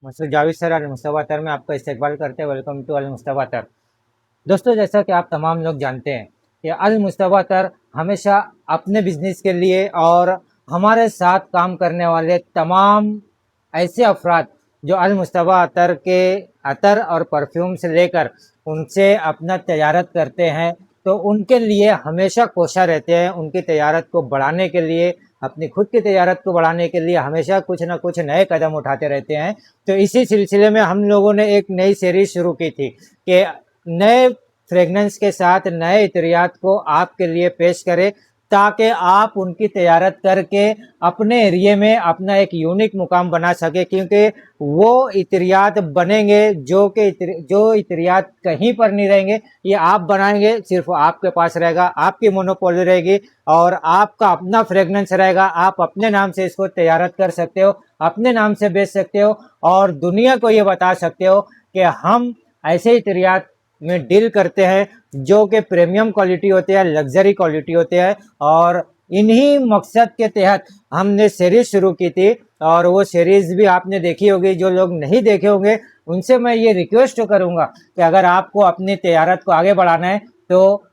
Masood Javed sir अल मुस्तफ़ा अतर में आपका इस्तकबाल करते हैं। वेलकम टू अल मुस्तफ़ा अतर। दोस्तों, जैसा कि आप तमाम लोग जानते हैं कि अल मुस्तफ़ा अतर हमेशा अपने बिजनेस के लिए और हमारे साथ काम करने वाले तमाम ऐसे अफराद जो अल मुस्तफ़ा अतर के अतर और परफ्यूम से लेकर उनसे अपना तजारत करते हैं, तो उनके लिए हमेशा कोशा रहते हैं। उनकी तजारत को बढ़ाने के लिए, अपनी खुद की तजारत को बढ़ाने के लिए हमेशा कुछ ना कुछ नए कदम उठाते रहते हैं। तो इसी सिलसिले में हम लोगों ने एक नई सीरीज शुरू की थी कि नए फ्रेगनेंस के साथ नए इतरियात को आपके लिए पेश करें, ताकि आप उनकी तैयारत करके अपने एरिए में अपना एक यूनिक मुकाम बना सके। क्योंकि वो इतरियात बनेंगे जो इतरियात कहीं पर नहीं रहेंगे, ये आप बनाएंगे, सिर्फ आपके पास रहेगा, आपकी मोनोपोली रहेगी और आपका अपना फ्रेगनेंस रहेगा। आप अपने नाम से इसको तैयारत कर सकते हो, अपने नाम से बेच सकते हो और दुनिया को ये बता सकते हो कि हम ऐसे इतरियात में डील करते हैं जो कि प्रीमियम क्वालिटी होते हैं, लग्जरी क्वालिटी होते हैं। और इन्हीं मकसद के तहत हमने सीरीज शुरू की थी और वो सीरीज भी आपने देखी होगी। जो लोग नहीं देखे होंगे उनसे मैं ये रिक्वेस्ट करूंगा कि अगर आपको अपनी तैयारत को आगे बढ़ाना है तो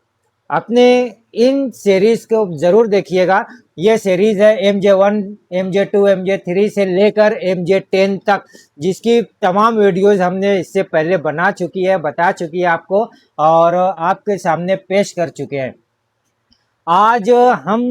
अपने इन सीरीज को जरूर देखिएगा। ये सीरीज है MJ1, MJ2, MJ3 से लेकर MJ10 तक, जिसकी तमाम वीडियोस हमने इससे पहले बना चुकी है, बता चुकी है आपको और आपके सामने पेश कर चुके हैं। आज हम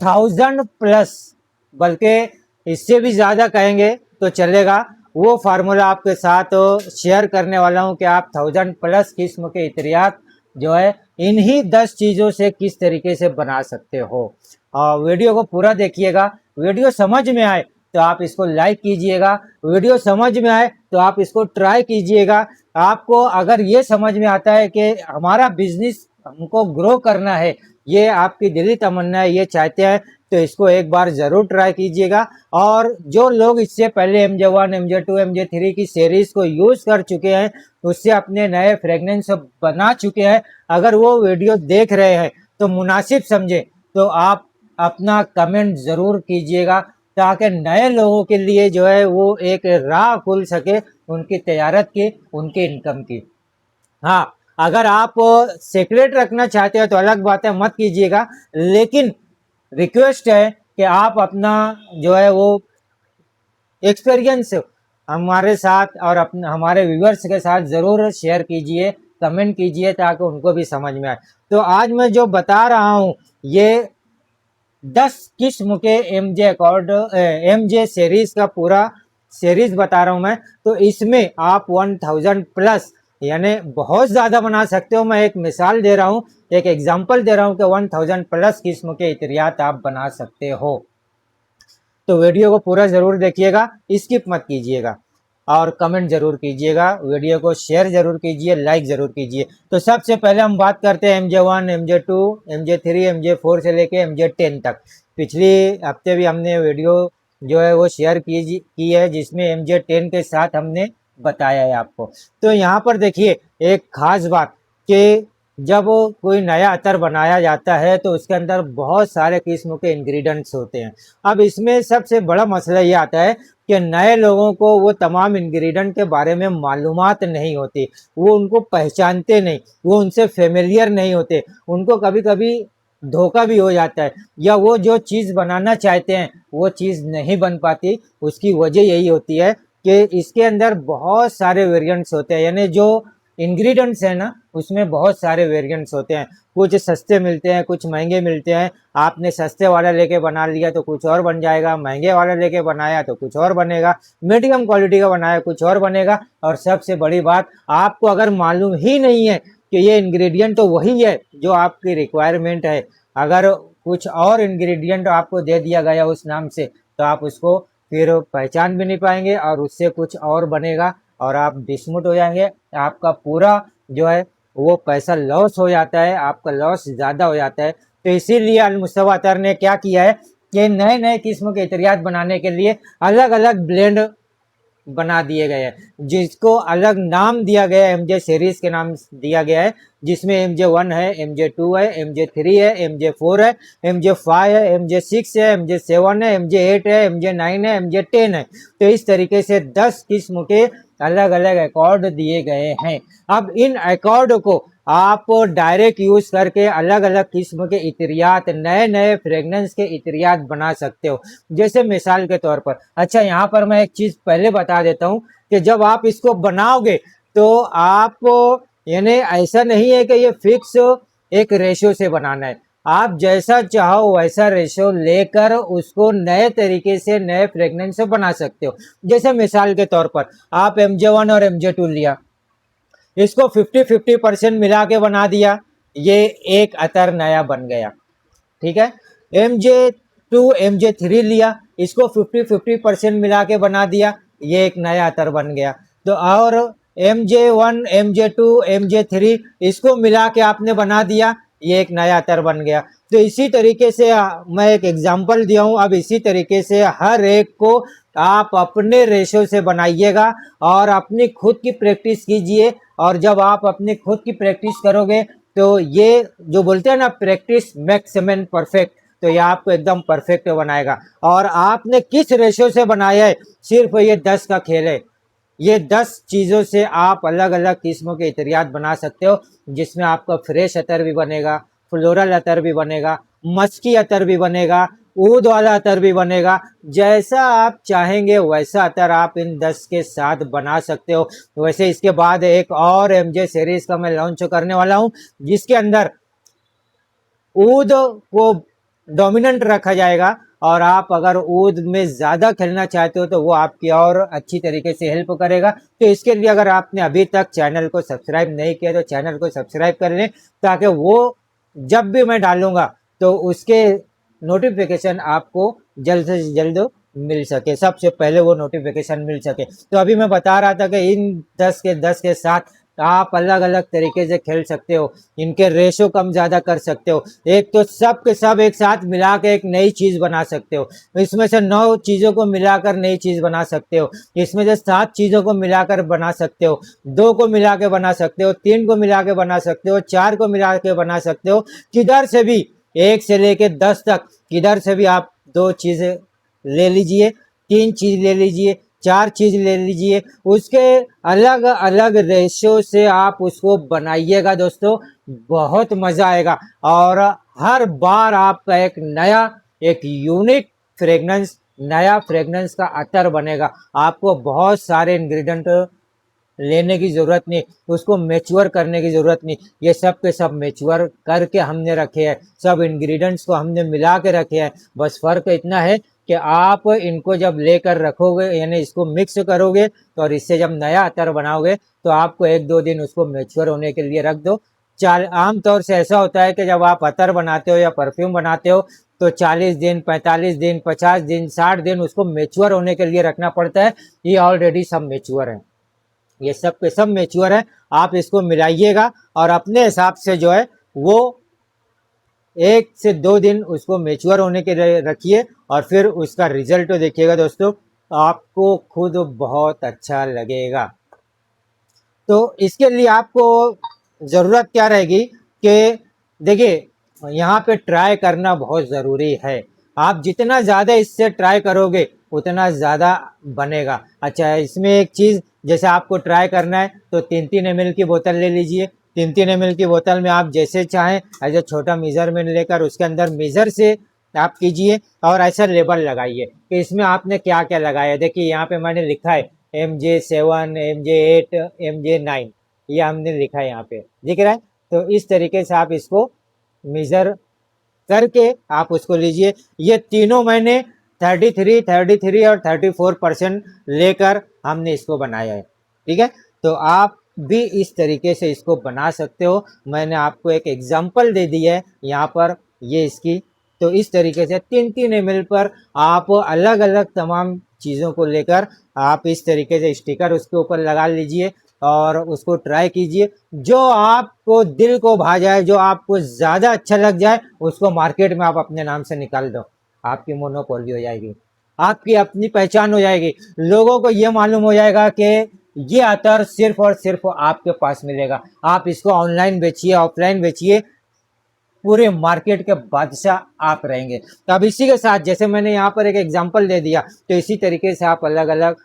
1000+, बल्कि इससे भी ज़्यादा कहेंगे तो चलेगा, वो फार्मूला आपके साथ शेयर करने वाला हूँ कि आप 1000+ किस्म के इतरियात जो है इन्हीं 10 चीज़ों से किस तरीके से बना सकते हो। और वीडियो को पूरा देखिएगा। वीडियो समझ में आए तो आप इसको लाइक कीजिएगा, वीडियो समझ में आए तो आप इसको ट्राई कीजिएगा। आपको अगर ये समझ में आता है कि हमारा बिजनेस हमको ग्रो करना है, ये आपकी दिली तमन्ना है, ये चाहते हैं, तो इसको एक बार ज़रूर ट्राई कीजिएगा। और जो लोग इससे पहले MJ1, MJ2, MJ3 की सीरीज़ को यूज़ कर चुके हैं, उससे अपने नए फ्रेगनेंस बना चुके हैं, अगर वो वीडियो देख रहे हैं तो मुनासिब समझे तो आप अपना कमेंट ज़रूर कीजिएगा, ताकि नए लोगों के लिए जो है वो एक राह खुल सके उनकी तजारत की, उनकी इनकम की। हाँ, अगर आप सीक्रेट रखना चाहते हो तो अलग बात है, मत कीजिएगा, लेकिन रिक्वेस्ट है कि आप अपना जो है वो एक्सपीरियंस हमारे साथ और अपने हमारे व्यूअर्स के साथ ज़रूर शेयर कीजिए, कमेंट कीजिए, ताकि उनको भी समझ में आए। तो आज मैं जो बता रहा हूँ ये 10 किस्म के MJ सीरीज का पूरा सीरीज बता रहा हूँ मैं। तो इसमें आप 1000+ यानी बहुत ज़्यादा बना सकते हो। मैं एक मिसाल दे रहा हूँ, एक एग्जांपल दे रहा हूँ कि 1000+ किस्म के इतरियात आप बना सकते हो। तो वीडियो को पूरा ज़रूर देखिएगा, स्किप मत कीजिएगा और कमेंट ज़रूर कीजिएगा, वीडियो को शेयर ज़रूर कीजिए, लाइक ज़रूर कीजिए। तो सबसे पहले हम बात करते हैं MJ1, MJ2, MJ3, MJ4 से लेके MJ10 तक। पिछली हफ्ते भी हमने वीडियो जो है वो शेयर की है, जिसमें MJ10 के साथ हमने बताया है आपको। तो यहाँ पर देखिए एक ख़ास बात कि जब कोई नया अतर बनाया जाता है तो उसके अंदर बहुत सारे किस्म के इंग्रेडिएंट्स होते हैं। अब इसमें सबसे बड़ा मसला ये आता है कि नए लोगों को वो तमाम इंग्रेडिएंट के बारे में मालूमात नहीं होती, वो उनको पहचानते नहीं, वो उनसे फेमिलियर नहीं होते, उनको कभी कभी धोखा भी हो जाता है, या वो जो चीज़ बनाना चाहते हैं वो चीज़ नहीं बन पाती। उसकी वजह यही होती है कि इसके अंदर बहुत सारे वेरिएंट्स होते हैं, यानी जो इंग्रेडिएंट्स है ना उसमें बहुत सारे वेरिएंट्स होते हैं। कुछ सस्ते मिलते हैं, कुछ महंगे मिलते हैं। आपने सस्ते वाला लेके बना लिया तो कुछ और बन जाएगा, महंगे वाला लेके बनाया तो कुछ और बनेगा, मीडियम क्वालिटी का बनाया कुछ और बनेगा। और सबसे बड़ी बात, आपको अगर मालूम ही नहीं है कि ये इंग्रेडिएंट तो वही है जो आपकी रिक्वायरमेंट है, अगर कुछ और इंग्रेडिएंट आपको दे दिया गया उस नाम से, तो आप उसको फिर पहचान भी नहीं पाएंगे और उससे कुछ और बनेगा और आप डिसमुट हो जाएंगे। आपका पूरा जो है वो पैसा लॉस हो जाता है, आपका लॉस ज़्यादा हो जाता है। तो इसीलिए अल मुस्तफ़ा अतर ने क्या किया है कि नए नए किस्म के इतरियात बनाने के लिए अलग अलग ब्लेंड बना दिए गए हैं, जिसको अलग नाम दिया गया है, एमजे सीरीज के नाम दिया गया है, जिसमें MJ1 है, MJ2 है, MJ3 है, MJ4 है, MJ5 है, MJ6 है, MJ7 है, MJ8 है, MJ9 है, MJ10 है। तो इस तरीके से 10 किस्म के अलग अलग अकॉर्ड दिए गए हैं। अब इन अकॉर्ड को आप डायरेक्ट यूज करके अलग अलग किस्म के इत्रियात, नए नए फ्रेगनेंस के इत्रियात बना सकते हो। जैसे मिसाल के तौर पर, अच्छा यहाँ पर मैं एक चीज पहले बता देता हूँ कि जब आप इसको बनाओगे तो आप यानी ऐसा नहीं है कि ये फिक्स एक रेशो से बनाना है, आप जैसा चाहो वैसा रेशो लेकर उसको नए तरीके से नए फ्रेगनेंस से बना सकते हो। जैसे मिसाल के तौर पर आप MJ1 और MJ2 लिया, इसको 50-50% मिला के बना दिया, ये एक अतर नया बन गया। ठीक है। MJ2 MJ3 लिया, इसको 50-50% मिला के बना दिया, ये एक नया अतर बन गया। तो और MJ1 MJ2 MJ3 इसको मिला के आपने बना दिया, ये एक नया अतर बन गया। तो इसी तरीके से मैं एक एग्जांपल दिया हूँ, अब इसी तरीके से हर एक को आप अपने रेशो से बनाइएगा और अपनी खुद की प्रैक्टिस कीजिए। और जब आप अपनी खुद की प्रैक्टिस करोगे तो ये जो बोलते हैं ना, प्रैक्टिस मेक्स मैन परफेक्ट, तो ये आपको एकदम परफेक्ट बनाएगा। और आपने किस रेशो से बनाया है, सिर्फ ये 10 का खेल है। ये 10 चीज़ों से आप अलग अलग किस्मों के इत्रियात बना सकते हो, जिसमें आपका फ्रेश अतर भी बनेगा, फ्लोरल अतर भी बनेगा, मस्की अतर भी बनेगा, ऊद वाला अतर भी बनेगा। जैसा आप चाहेंगे वैसा अतर आप इन 10 के साथ बना सकते हो। वैसे इसके बाद एक और MJ सीरीज का मैं लॉन्च करने वाला हूँ, जिसके अंदर ऊद को डोमिनेंट रखा जाएगा, और आप अगर ऊद में ज़्यादा खेलना चाहते हो तो वो आपकी और अच्छी तरीके से हेल्प करेगा। तो इसके लिए अगर आपने अभी तक चैनल को सब्सक्राइब नहीं किया तो चैनल को सब्सक्राइब कर लें, ताकि वो जब भी मैं डालूंगा तो उसके नोटिफिकेशन आपको जल्द से जल्द मिल सके, सबसे पहले वो नोटिफिकेशन मिल सके। तो अभी मैं बता रहा था कि इन 10 के साथ आप अलग अलग तरीके से खेल सकते हो, इनके रेशो कम ज़्यादा कर सकते हो। एक तो सब के सब एक साथ मिला के एक नई चीज़ बना सकते हो, इसमें से 9 चीज़ों को मिलाकर नई चीज़ बना सकते हो, इसमें से 7 चीज़ों को मिलाकर बना सकते हो, 2 को मिला के बना सकते हो, 3 को मिला के बना सकते हो, 4 को मिला के बना सकते हो। किधर से भी 1 से लेके 10 तक किधर से भी आप 2 चीज़ें ले लीजिए, 3 चीज़ ले लीजिए, 4 चीज़ ले लीजिए, उसके अलग अलग रेशो से आप उसको बनाइएगा दोस्तों, बहुत मज़ा आएगा। और हर बार आपका एक नया, एक यूनिक फ्रेगनेंस, नया फ्रेगनेंस का अतर बनेगा। आपको बहुत सारे इंग्रेडिएंट लेने की ज़रूरत नहीं, उसको मैच्योर करने की ज़रूरत नहीं, ये सब के सब मैच्योर करके हमने रखे हैं, सब इंग्रेडिएंट्स को हमने मिला के रखे हैं। बस फ़र्क इतना है कि आप इनको जब लेकर रखोगे, यानी इसको मिक्स करोगे, तो और इससे जब नया अतर बनाओगे तो आपको 1-2 दिन उसको मैच्योर होने के लिए रख दो। आम तौर से ऐसा होता है कि जब आप अतर बनाते हो या परफ्यूम बनाते हो तो 40 दिन, 45 दिन, 50 दिन, 60 दिन उसको मैच्योर होने के लिए रखना पड़ता है। ये ऑलरेडी सब मैच्योर है, ये सब के सब मैच्योर है। आप इसको मिलाइएगा और अपने हिसाब से जो है वो 1 से 2 दिन उसको मैच्योर होने के लिए रखिए, और फिर उसका रिजल्ट देखिएगा दोस्तों, आपको खुद बहुत अच्छा लगेगा। तो इसके लिए आपको ज़रूरत क्या रहेगी कि देखिए, यहाँ पे ट्राई करना बहुत ज़रूरी है। आप जितना ज़्यादा इससे ट्राई करोगे उतना ज़्यादा बनेगा। अच्छा, इसमें एक चीज़, जैसे आपको ट्राई करना है तो 3-3 ml की बोतल ले लीजिए। 3-3 ml की बोतल में आप जैसे चाहें ऐसे छोटा मेजरमेंट लेकर उसके अंदर मेज़र से आप कीजिए, और ऐसा लेबल लगाइए कि इसमें आपने क्या क्या लगाया। देखिए यहाँ पे मैंने लिखा है MJ7, MJ8, MJ9, ये हमने लिखा है, यहाँ पे दिख रहा है। तो इस तरीके से आप इसको मेज़र करके आप उसको लीजिए। ये तीनों मैंने 33 और 34% लेकर हमने इसको बनाया है। ठीक है, तो आप भी इस तरीके से इसको बना सकते हो। मैंने आपको एक एग्जांपल दे दी है यहाँ पर, ये इसकी। तो इस तरीके से 3-3 ml पर आप अलग अलग तमाम चीज़ों को लेकर आप इस तरीके से स्टिकर उसके ऊपर लगा लीजिए और उसको ट्राई कीजिए। जो आपको दिल को भा जाए, जो आपको ज़्यादा अच्छा लग जाए, उसको मार्केट में आप अपने नाम से निकाल दो, आपकी मोनोपोली हो जाएगी। आपकी अपनी पहचान हो जाएगी। लोगों को ये मालूम हो जाएगा कि ये अतर सिर्फ और सिर्फ आपके पास मिलेगा। आप इसको ऑनलाइन बेचिए, ऑफलाइन बेचिए, पूरे मार्केट के बादशाह आप रहेंगे। तो अब इसी के साथ जैसे मैंने यहाँ पर एक एग्जांपल दे दिया, तो इसी तरीके से आप अलग अलग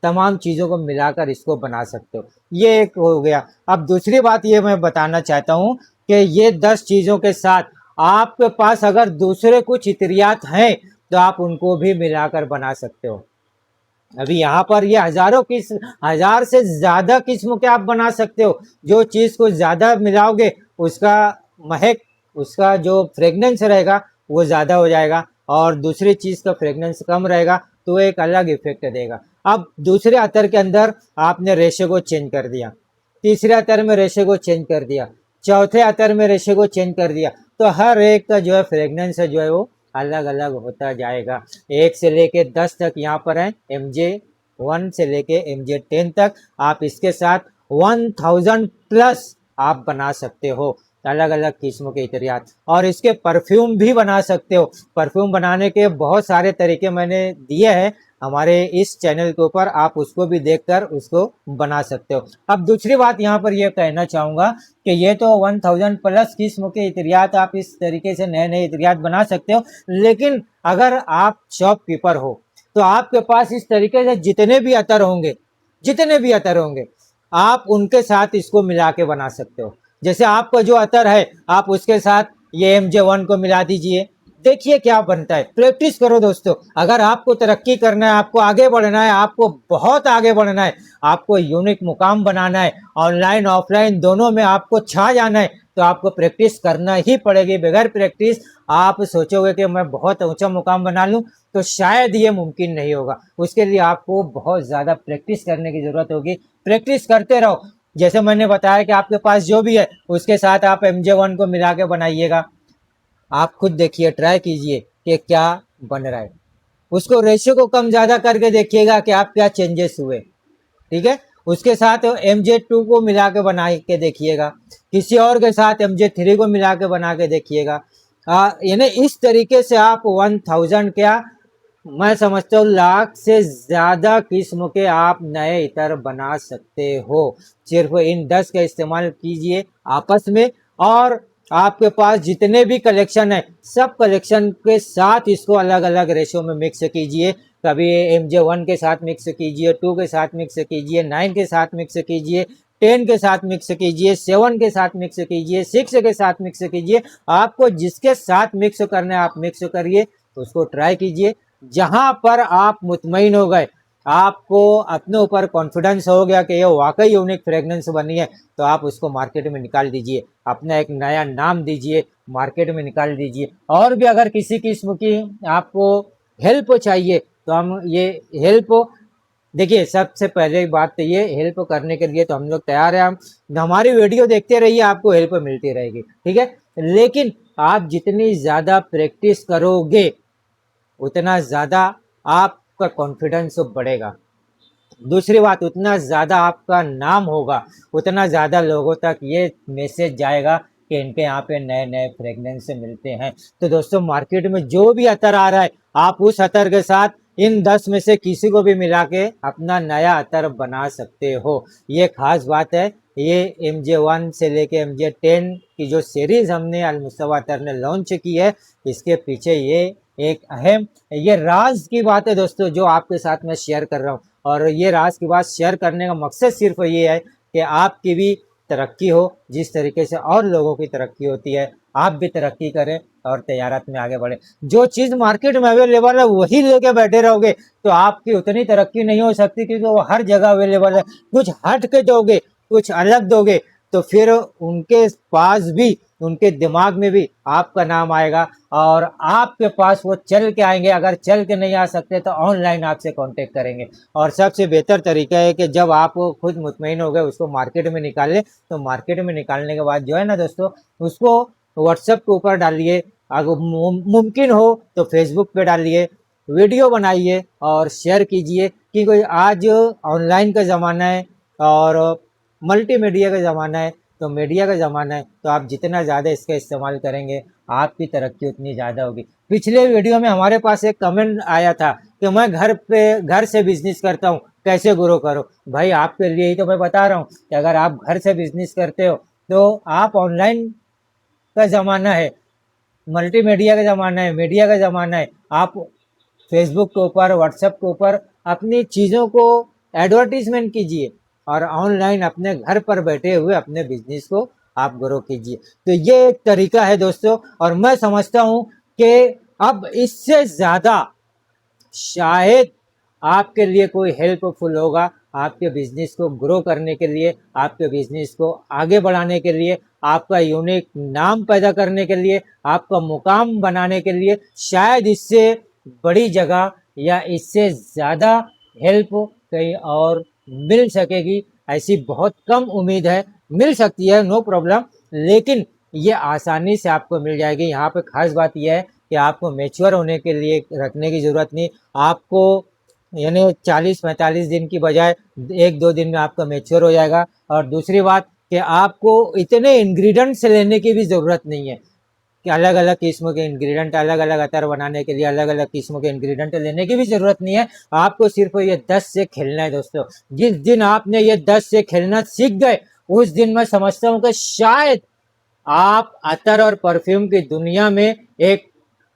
तमाम चीज़ों को मिलाकर इसको बना सकते हो। ये एक हो गया। अब दूसरी बात ये मैं बताना चाहता हूँ कि ये 10 चीज़ों के साथ आपके पास अगर दूसरे कुछ इतरियात हैं तो आप उनको भी मिलाकर बना सकते हो। अभी यहाँ पर ये हजारों किस्म, हजार से ज्यादा किस्म के आप बना सकते हो। जो चीज को ज्यादा मिलाओगे उसका महक, उसका जो फ्रेगनेंस रहेगा वो ज्यादा हो जाएगा, और दूसरी चीज का फ्रेगनेंस कम रहेगा तो एक अलग इफेक्ट देगा। अब दूसरे अतर के अंदर आपने रेशो को चेंज कर दिया, तीसरे अतर में रेशो को चेंज कर दिया, चौथे अतर में रेशो को चेंज कर दिया, तो हर एक का जो है फ्रेगनेंस जो है वो अलग अलग होता जाएगा। 1 से लेके 10 तक यहाँ पर है, MJ1 से लेके MJ10 तक। आप इसके साथ 1000 प्लस आप बना सकते हो अलग अलग किस्मों के इतरियात, और इसके परफ्यूम भी बना सकते हो। परफ्यूम बनाने के बहुत सारे तरीके मैंने दिए हैं हमारे इस चैनल के ऊपर, आप उसको भी देखकर उसको बना सकते हो। अब दूसरी बात यहाँ पर यह कहना चाहूँगा कि ये तो 1000 प्लस किस्म के इतरियात आप इस तरीके से नए नए इतरियात बना सकते हो, लेकिन अगर आप शॉपकीपर हो तो आपके पास इस तरीके से जितने भी अतर होंगे, जितने भी अतर होंगे, आप उनके साथ इसको मिला के बना सकते हो। जैसे आपका जो अतर है आप उसके साथ ये MJ1 को मिला दीजिए, देखिए क्या बनता है। प्रैक्टिस करो दोस्तों। अगर आपको तरक्की करना है, आपको आगे बढ़ना है, आपको बहुत आगे बढ़ना है, आपको यूनिक मुकाम बनाना है, ऑनलाइन ऑफलाइन दोनों में आपको छा जाना है, तो आपको प्रैक्टिस करना ही पड़ेगी। बगैर प्रैक्टिस आप सोचोगे कि मैं बहुत ऊंचा मुकाम बना लूं, तो शायद ये मुमकिन नहीं होगा। उसके लिए आपको बहुत ज़्यादा प्रैक्टिस करने की ज़रूरत होगी। प्रैक्टिस करते रहो। जैसे मैंने बताया कि आपके पास जो भी है उसके साथ आप MJ1 को मिला के बनाइएगा। आप खुद देखिए, ट्राई कीजिए कि क्या बन रहा है। उसको रेशियो को कम ज़्यादा करके देखिएगा कि आप क्या चेंजेस हुए। ठीक है, उसके साथ MJ2 को मिला के बना के देखिएगा, किसी और के साथ MJ3 को मिला के बना के देखिएगा। यानी इस तरीके से आप 1000 क्या, मैं समझता हूँ लाख से ज़्यादा किस्म के आप नए इतर बना सकते हो। सिर्फ इन 10 का इस्तेमाल कीजिए आपस में, और आपके पास जितने भी कलेक्शन है सब कलेक्शन के साथ इसको अलग अलग रेशो में मिक्स कीजिए। कभी MJ1 के साथ मिक्स कीजिए, 2 के साथ मिक्स कीजिए, 9 के साथ मिक्स कीजिए, 10 के साथ मिक्स कीजिए, 7 के साथ मिक्स कीजिए, 6 के साथ मिक्स कीजिए। आपको जिसके साथ मिक्स करना है आप मिक्स करिए, उसको ट्राई कीजिए। जहां पर आप मुतमईन हो गए, आपको अपने ऊपर कॉन्फिडेंस हो गया कि ये वाकई यूनिक फ्रेगनेंस बनी है, तो आप उसको मार्केट में निकाल दीजिए, अपना एक नया नाम दीजिए, मार्केट में निकाल दीजिए। और भी अगर किसी किस्म की आपको हेल्प चाहिए तो हम ये हेल्प, देखिए सबसे पहले बात तो ये, हेल्प करने के लिए तो हम लोग तैयार हैं। हम हमारी वीडियो देखते रहिए, आपको हेल्प मिलती रहेगी। ठीक है, लेकिन आप जितनी ज़्यादा प्रैक्टिस करोगे उतना ज़्यादा आपका कॉन्फिडेंस बढ़ेगा। दूसरी बात, उतना ज़्यादा आपका नाम होगा, उतना ज़्यादा लोगों तक ये मैसेज जाएगा कि इनके यहाँ पे नए नए फ्रेगनेंस मिलते हैं। तो दोस्तों मार्केट में जो भी अतर आ रहा है आप उस अतर के साथ इन 10 में से किसी को भी मिला के अपना नया अतर बना सकते हो। ये खास बात है। ये MJ1 से लेके MJ10 की जो सीरीज हमने अल मुस्तफा अतर ने लॉन्च की है, इसके पीछे ये एक अहम, ये राज की बात है दोस्तों जो आपके साथ मैं शेयर कर रहा हूँ। और ये राज की बात शेयर करने का मकसद सिर्फ ये है कि आपकी भी तरक्की हो, जिस तरीके से और लोगों की तरक्की होती है आप भी तरक्की करें और तजारत में आगे बढ़े। जो चीज़ मार्केट में अवेलेबल है वही लेके बैठे रहोगे तो आपकी उतनी तरक्की नहीं हो सकती, क्योंकि वो हर जगह अवेलेबल है। कुछ हट के दोगे, कुछ अलग दोगे, तो फिर उनके पास भी, उनके दिमाग में भी आपका नाम आएगा और आपके पास वो चल के आएंगे। अगर चल के नहीं आ सकते तो ऑनलाइन आपसे कांटेक्ट करेंगे। और सबसे बेहतर तरीका है कि जब आप खुद मुतमईन हो गए उसको मार्केट में निकालें, तो मार्केट में निकालने के बाद जो है ना दोस्तों, उसको व्हाट्सएप के ऊपर डालिए, अगर मुमकिन हो तो फेसबुक पे डालिए, वीडियो बनाइए और शेयर कीजिए। क्योंकि आज ऑनलाइन का ज़माना है और मल्टीमीडिया का ज़माना है, तो मीडिया का ज़माना है, तो आप जितना ज़्यादा इसका इस्तेमाल करेंगे आपकी तरक्की उतनी ज़्यादा होगी। पिछले वीडियो में हमारे पास एक कमेंट आया था कि मैं घर से बिजनेस करता हूँ, कैसे ग्रो करो। भाई आपके लिए ही तो मैं बता रहा हूँ कि अगर आप घर से बिजनेस करते हो तो आप ऑनलाइन का ज़माना है, मल्टीमीडिया का ज़माना है, मीडिया का ज़माना है। आप फेसबुक के ऊपर, व्हाट्सएप के ऊपर अपनी चीज़ों को एडवर्टीजमेंट कीजिए और ऑनलाइन अपने घर पर बैठे हुए अपने बिजनेस को आप ग्रो कीजिए। तो ये एक तरीका है दोस्तों, और मैं समझता हूँ कि अब इससे ज़्यादा शायद आपके लिए कोई हेल्पफुल होगा, आपके बिजनेस को ग्रो करने के लिए, आपके बिजनेस को आगे बढ़ाने के लिए, आपका यूनिक नाम पैदा करने के लिए, आपका मुकाम बनाने के लिए। शायद इससे बड़ी जगह या इससे ज़्यादा हेल्प कहीं और मिल सकेगी, ऐसी बहुत कम उम्मीद है। मिल सकती है, नो प्रॉब्लम, लेकिन ये आसानी से आपको मिल जाएगी। यहाँ पे खास बात यह है कि आपको मैच्योर होने के लिए रखने की ज़रूरत नहीं, आपको यानी 40-45 दिन की बजाय 1-2 दिन में आपका मैच्योर हो जाएगा। और दूसरी बात कि आपको इतने इंग्रेडिएंट्स लेने की भी ज़रूरत नहीं है कि अलग अलग किस्म के इंग्रेडिएंट, अलग अलग अतर बनाने के लिए अलग अलग किस्म के इंग्रेडिएंट लेने की भी ज़रूरत नहीं है। आपको सिर्फ ये 10 से खेलना है दोस्तों। जिस दिन आपने ये 10 से खेलना सीख गए, उस दिन मैं समझता हूँ कि शायद आप अतर और परफ्यूम की दुनिया में एक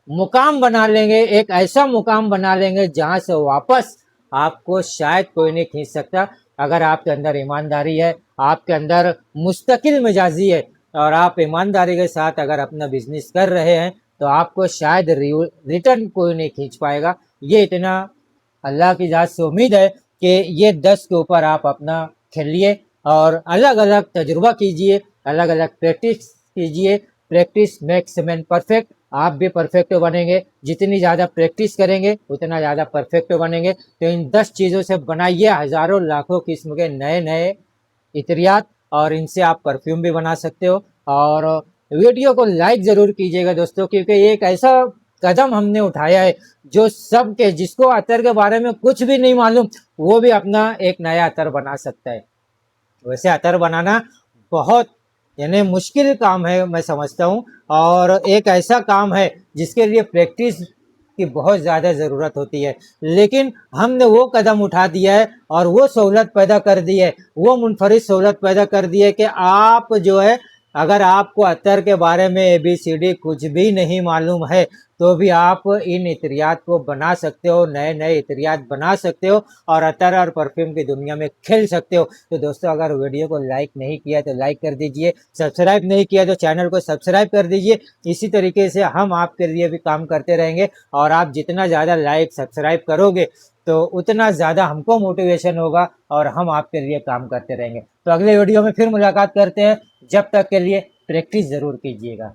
मुकाम बना लेंगे, एक ऐसा मुकाम बना लेंगे जहां से वापस आपको शायद कोई नहीं खींच सकता। अगर आपके अंदर ईमानदारी है, आपके अंदर मुस्तकिल मिजाजी है और आप ईमानदारी के साथ अगर अपना बिजनेस कर रहे हैं, तो आपको शायद रिटर्न कोई नहीं खींच पाएगा। ये इतना अल्लाह की ज़ात से उम्मीद है कि ये 10 के ऊपर आप अपना खेलिए और अलग अलग तजुर्बा कीजिए, अलग अलग प्रैक्टिस कीजिए। Practice makes man perfect. आप भी परफेक्ट बनेंगे, जितनी ज़्यादा प्रैक्टिस करेंगे उतना ज़्यादा परफेक्ट बनेंगे। तो इन 10 चीज़ों से बनाइए हज़ारों लाखों किस्म के नए नए इत्रियात, और इनसे आप परफ्यूम भी बना सकते हो। और वीडियो को लाइक ज़रूर कीजिएगा दोस्तों, क्योंकि ये एक ऐसा कदम हमने उठाया है जो सबके, जिसको अतर के बारे में कुछ भी नहीं मालूम, वो भी अपना एक नया अतर बना सकता है। वैसे अतर बनाना बहुत यानी मुश्किल काम है मैं समझता हूँ, और एक ऐसा काम है जिसके लिए प्रैक्टिस की बहुत ज़्यादा ज़रूरत होती है। लेकिन हमने वो कदम उठा दिया है और वो सहूलत पैदा कर दी है, वो मुनफरिद सहूलत पैदा कर दी है कि आप जो है, अगर आपको अतर के बारे में ABCD कुछ भी नहीं मालूम है, तो भी आप इन इत्रियात को बना सकते हो, नए नए इत्रियात बना सकते हो और अतर और परफ्यूम की दुनिया में खेल सकते हो। तो दोस्तों, अगर वीडियो को लाइक नहीं किया तो लाइक कर दीजिए, सब्सक्राइब नहीं किया तो चैनल को सब्सक्राइब कर दीजिए। इसी तरीके से हम आपके लिए भी काम करते रहेंगे, और आप जितना ज़्यादा लाइक सब्सक्राइब करोगे तो उतना ज़्यादा हमको मोटिवेशन होगा और हम आपके लिए काम करते रहेंगे। तो अगले वीडियो में फिर मुलाकात करते हैं, जब तक के लिए प्रैक्टिस ज़रूर कीजिएगा।